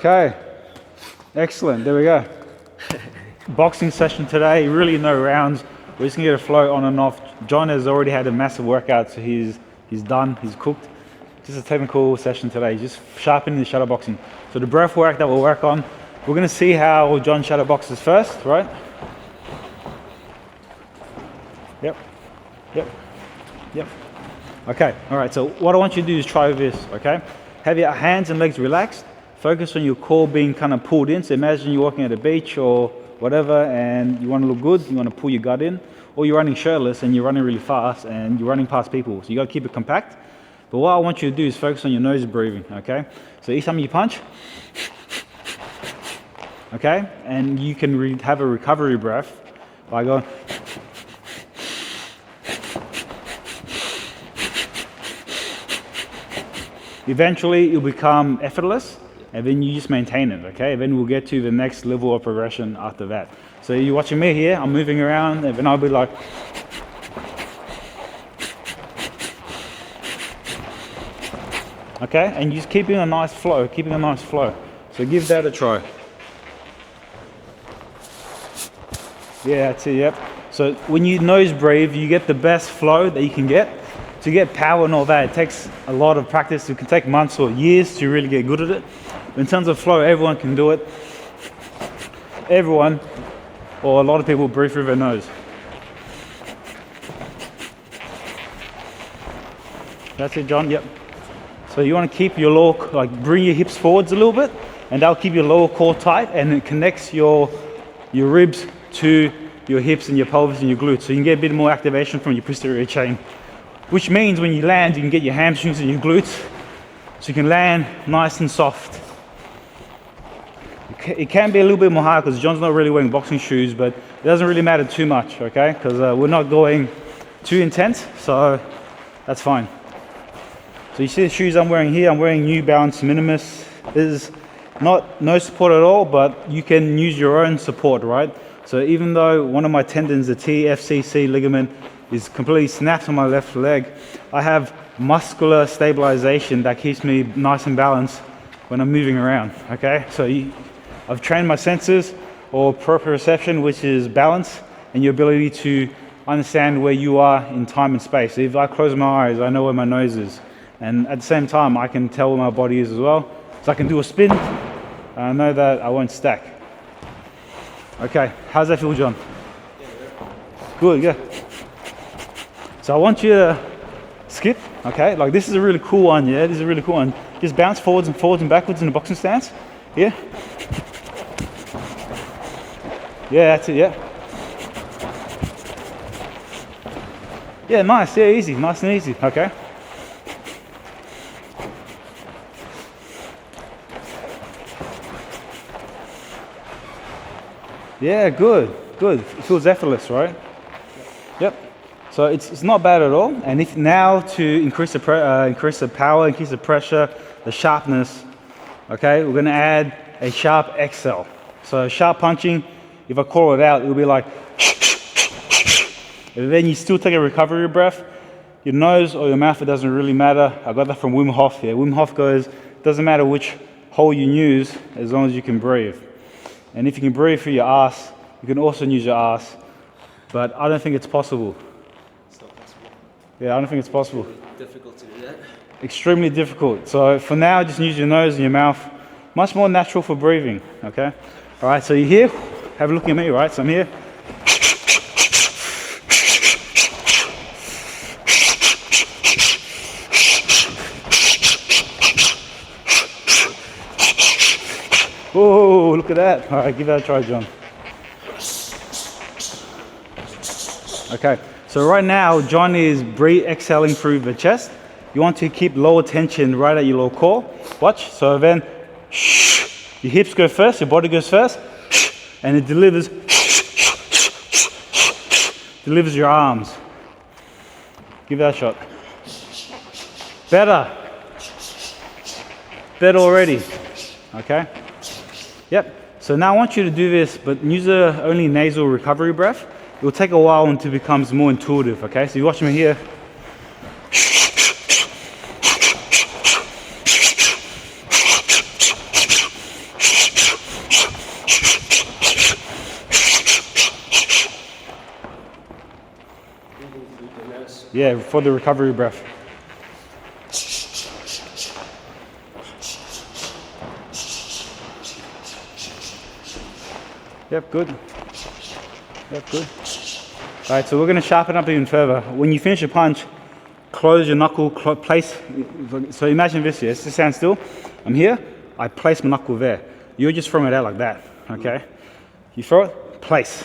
Okay, excellent, there we go. Boxing session today, really no rounds. We're just gonna get a flow on and off. John has already had a massive workout, so he's done, he's cooked. Just a technical session today, just sharpening the shadow boxing. So the breath work that we'll work on, we're gonna see how John shadow boxes first, right? Yep, yep, yep. Okay, all right, so what I want you to do is try this, okay? Have your hands and legs relaxed. Focus on your core being kind of pulled in. So imagine you're walking at a beach or whatever and you want to look good, you want to pull your gut in, or you're running shirtless and you're running really fast and you're running past people. So you got to keep it compact. But what I want you to do is focus on your nose breathing, okay? So each time you punch, okay? And you can have a recovery breath by going, eventually it'll become effortless. And then you just maintain it, okay? Then we'll get to the next level of progression after that. So you're watching me here, I'm moving around, and then I'll be like, okay? And just keeping a nice flow, So give that a try. Yeah, that's it, yep. So when you nose breathe, you get the best flow that you can get. To get power and all that, it takes a lot of practice. It can take months or years to really get good at it. In terms of flow, everyone can do it. Everyone, or a lot of people, breathe through their nose. That's it, John, yep. So you want to keep your lower, like bring your hips forwards a little bit, and that'll keep your lower core tight, and it connects your ribs to your hips and your pelvis and your glutes. So you can get a bit more activation from your posterior chain. Which means when you land, you can get your hamstrings and your glutes, so you can land nice and soft. It can be a little bit more hard because John's not really wearing boxing shoes, but it doesn't really matter too much, okay? Because we're not going too intense, so that's fine. So you see the shoes I'm wearing here, I'm wearing New Balance Minimus. There's no support at all, but you can use your own support, right? So even though one of my tendons, the TFCC ligament, is completely snapped on my left leg, I have muscular stabilization that keeps me nice and balanced when I'm moving around, okay? So I've trained my senses, or proprioception, which is balance and your ability to understand where you are in time and space. So if I close my eyes, I know where my nose is. And at the same time, I can tell where my body is as well. So I can do a spin, and I know that I won't stack. Okay, how's that feel, John? Good, yeah. So I want you to skip, okay? Like this is a really cool one, yeah? This is a really cool one. Just bounce forwards and backwards in the boxing stance, yeah? Yeah, that's it, yeah. Yeah, nice, yeah, easy, nice and easy, okay? Yeah, good. It feels effortless, right? Yep. So it's not bad at all. And if now to increase the power, increase the pressure, the sharpness, okay, we're gonna add a sharp exhale. So sharp punching, if I call it out, it'll be like, and then you still take a recovery breath. Your nose or your mouth, it doesn't really matter. I got that from Wim Hof here. Wim Hof goes, doesn't matter which hole you use, as long as you can breathe. And if you can breathe through your ass, you can also use your ass. But I don't think it's possible. It's not possible. Yeah, I don't think it's possible. It's difficult to do that. Extremely difficult. So for now, just use your nose and your mouth. Much more natural for breathing, okay? All right, so you're here. Have a look at me, right? So I'm here. Oh, look at that. All right, give that a try, John. Okay, so right now, John is exhaling through the chest. You want to keep lower tension right at your lower core. Watch, so then, your hips go first, your body goes first, and it delivers your arms. Give that a shot. Better already, okay? Yep, so now I want you to do this, but use only nasal recovery breath. It will take a while until it becomes more intuitive, okay? So you watch me here. Yeah, for the recovery breath. Yep, good. Yep, good. All right, so we're gonna sharpen up even further. When you finish a punch, close your knuckle, place. So imagine this here, just stand still. I'm here, I place my knuckle there. You're just throwing it out like that, okay? You throw it, place.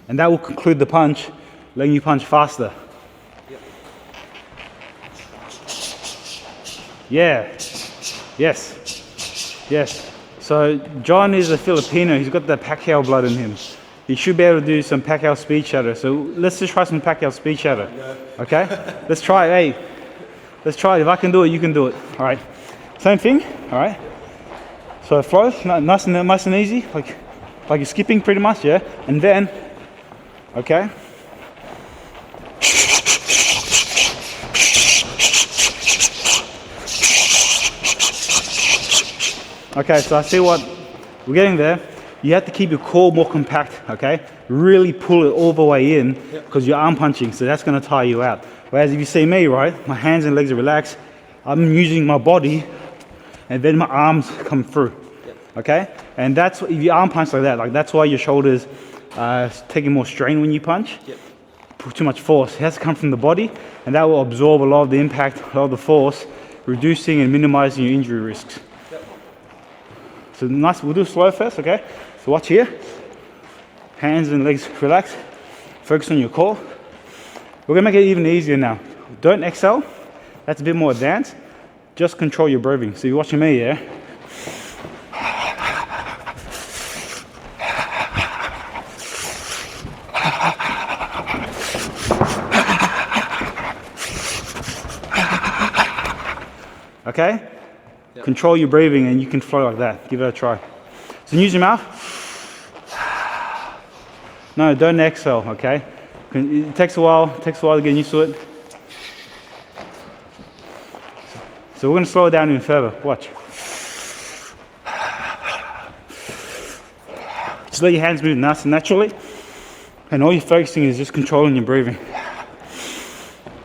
And that will conclude the punch, letting you punch faster. Yep. Yeah, yes, yes. So John is a Filipino, he's got the Pacquiao blood in him. He should be able to do some Pacquiao speed shadow. So let's just try some Pacquiao speed shadow. Okay? Let's try it. Hey, let's try it. If I can do it, you can do it. All right. Same thing. All right. So flow, nice and easy, like you're skipping pretty much, yeah. And then, okay. Okay. So I see what we're getting there. You have to keep your core more compact, okay? Really pull it all the way in because you're arm punching, so that's gonna tire you out. Whereas if you see me, right, my hands and legs are relaxed, I'm using my body and then my arms come through, okay? And that's, if you arm punch like that's why your shoulders taking more strain when you punch. Put too much force. It has to come from the body and that will absorb a lot of the impact, a lot of the force, reducing and minimizing your injury risks. So nice, we'll do slow first, okay? So watch here, hands and legs relax, focus on your core. We're gonna make it even easier now. Don't exhale, that's a bit more advanced. Just control your breathing. So you're watching me, yeah? Okay? Yep. Control your breathing and you can flow like that. Give it a try. So use your mouth. No, don't exhale, okay? It takes a while to get used to it. So we're gonna slow it down even further. Watch. Just let your hands move nice and naturally. And all you're focusing is just controlling your breathing.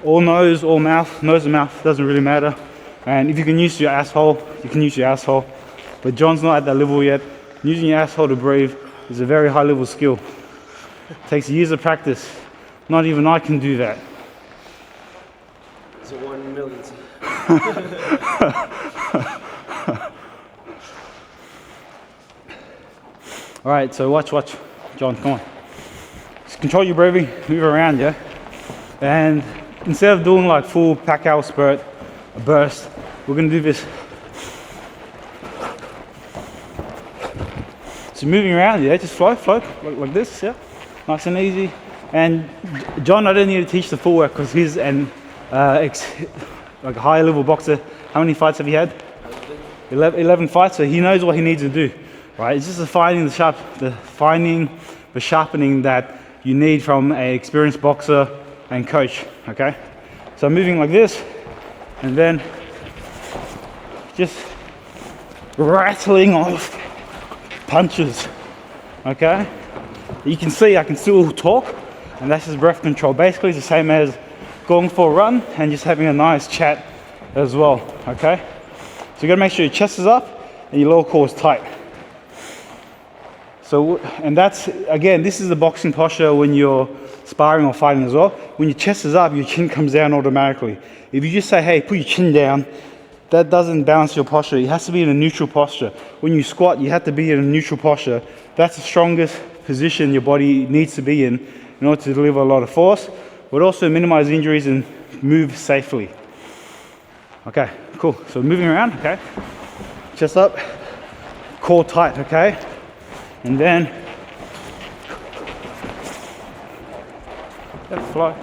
All nose, all mouth, nose and mouth, doesn't really matter. And if you can use your asshole, you can use your asshole. But John's not at that level yet. Using your asshole to breathe is a very high level skill. It takes years of practice. Not even I can do that. It's a 1 million. All right, so watch, John, come on. Just control your breathing, move around, yeah? And instead of doing like full Pacquiao spurt, a burst, we're gonna do this. So moving around, yeah, just flow like this, yeah, nice and easy. And John, I don't need to teach the full work because he's like a high level boxer. How many fights have you had? 11 fights, so he knows what he needs to do, right? It's just the sharpening that you need from an experienced boxer and coach, okay? So I'm moving like this, and then just rattling off punches, okay? You can see I can still talk, and that's just breath control. Basically it's the same as going for a run and just having a nice chat as well, okay? So you gotta make sure your chest is up and your lower core is tight. So, and that's, again, this is the boxing posture when you're sparring or fighting as well. When your chest is up, your chin comes down automatically. If you just say, hey, put your chin down, that doesn't balance your posture. It has to be in a neutral posture. When you squat, you have to be in a neutral posture. That's the strongest position your body needs to be in order to deliver a lot of force, but also minimize injuries and move safely. Okay, cool. So moving around, okay? Chest up, core tight, okay? And then, flow,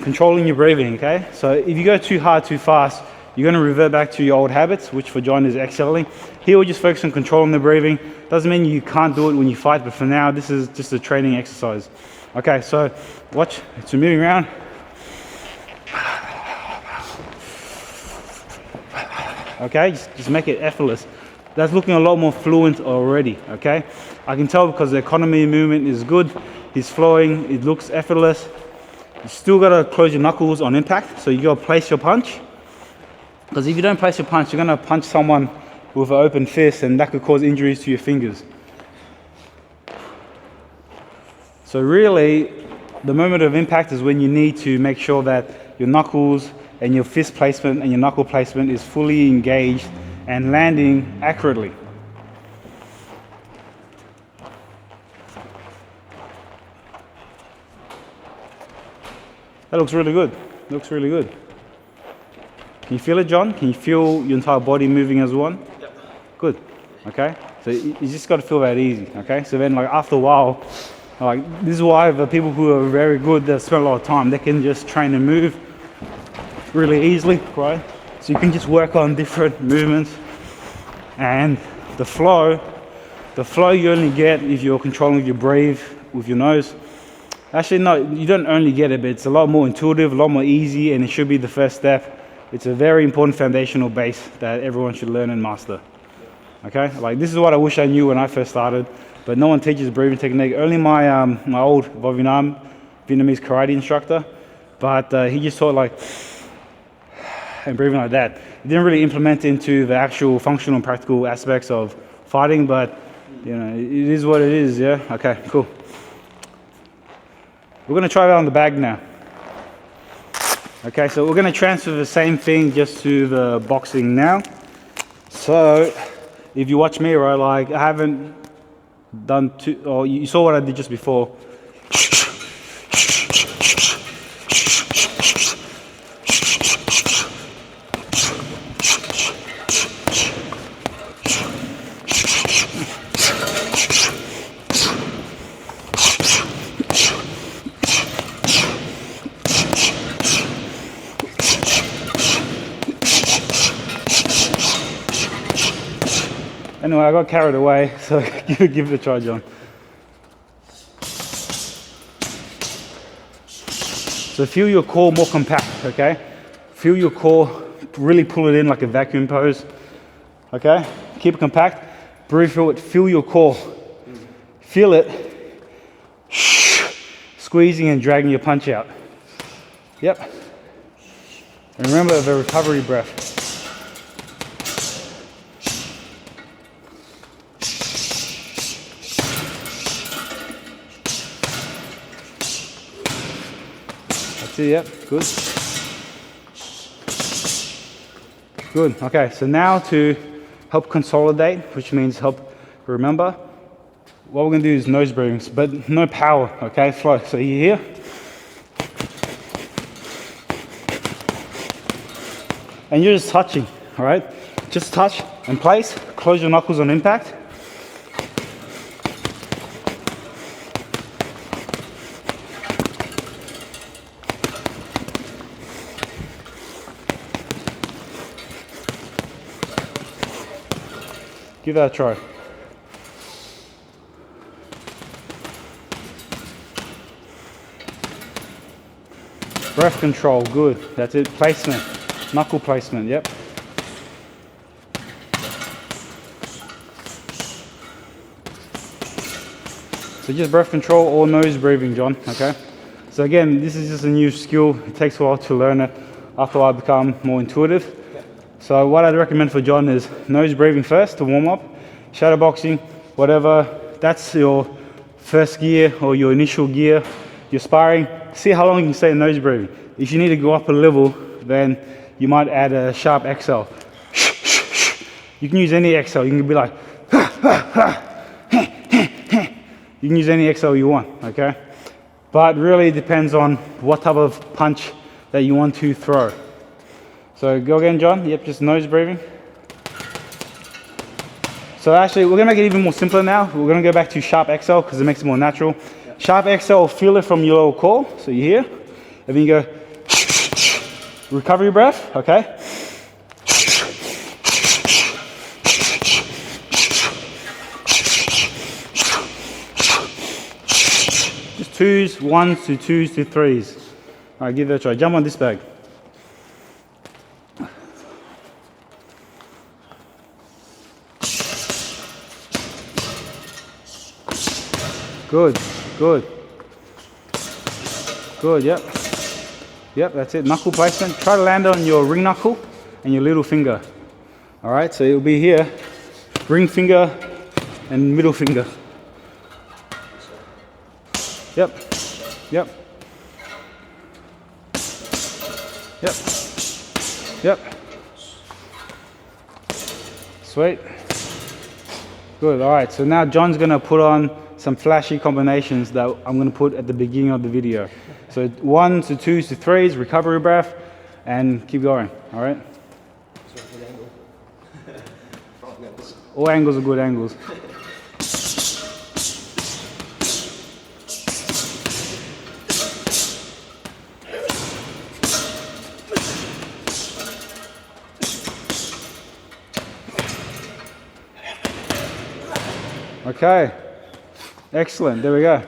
controlling your breathing, okay? So if you go too hard, too fast, you're gonna revert back to your old habits, which for John is exhaling. Here we'll just focus on controlling the breathing. Doesn't mean you can't do it when you fight, but for now, this is just a training exercise. Okay, so watch, so moving around. Okay, just make it effortless. That's looking a lot more fluent already, okay? I can tell because the economy movement is good, he's flowing, it looks effortless. You still gotta close your knuckles on impact, so you gotta place your punch. Because if you don't place your punch, you're gonna punch someone with an open fist, and that could cause injuries to your fingers. So really, the moment of impact is when you need to make sure that your knuckles and your fist placement and your knuckle placement is fully engaged and landing accurately. That looks really good. Looks really good. Can you feel it, John? Can you feel your entire body moving as one? Yep. Good. Okay. So you just got to feel that easy. Okay. So then, like after a while, like this is why the people who are very good, that spend a lot of time, they can just train and move really easily, right? So you can just work on different movements, and the flow you only get if you're controlling your breath with your nose. Actually, no, you don't only get it, but it's a lot more intuitive, a lot more easy, and it should be the first step. It's a very important foundational base that everyone should learn and master. Okay, like this is what I wish I knew when I first started, but no one teaches breathing technique. Only my my old Vietnamese karate instructor, but he just taught like and breathing like that. He didn't really implement into the actual functional and practical aspects of fighting, but you know, it is what it is. Yeah. Okay. Cool. We're gonna try it out on the bag now. Okay, so we're gonna transfer the same thing just to the boxing now. So, if you watch me, right, like I haven't done or you saw what I did just before. Anyway, I got carried away, so give it a try, John. So feel your core more compact, okay? Feel your core, really pull it in like a vacuum pose, okay? Keep it compact, breathe through it, feel your core. Feel it, squeezing and dragging your punch out. Yep. And remember the recovery breath. Yep, good. Good, okay, so now to help consolidate, which means help remember, what we're gonna do is nose breathing, but no power, okay, flow. So you're here. And you're just touching, all right? Just touch and place, close your knuckles on impact. Give that a try. Breath control, good. That's it. Placement, knuckle placement, yep. So just breath control or nose breathing, John, okay? So again, this is just a new skill. It takes a while to learn it. After I become more intuitive. So what I'd recommend for John is nose breathing first to warm up, shadow boxing, whatever, that's your first gear or your initial gear, your sparring. See how long you can stay in nose breathing. If you need to go up a level, then you might add a sharp exhale. You can use any exhale, you can be like, you can use any exhale you want, okay? But really it depends on what type of punch that you want to throw. So go again, John. Yep, just nose breathing. So actually, we're gonna make it even more simpler now. We're gonna go back to sharp exhale because it makes it more natural. Yeah. Sharp exhale, feel it from your lower core. So you're here, and then you go recovery breath. Okay. Just twos, ones to twos to threes. All right, give it a try. Jump on this bag. Good, good. Good, yep. Yep, that's it. Knuckle placement. Try to land on your ring knuckle and your little finger. All right, so it'll be here, ring finger and middle finger. Yep, yep, yep, yep. Sweet. Good, all right, so now John's gonna put on some flashy combinations that I'm gonna put at the beginning of the video. So 1s to 2s to 3s, recovery breath, and keep going, all right? All angles are good angles. Okay, excellent, there we go.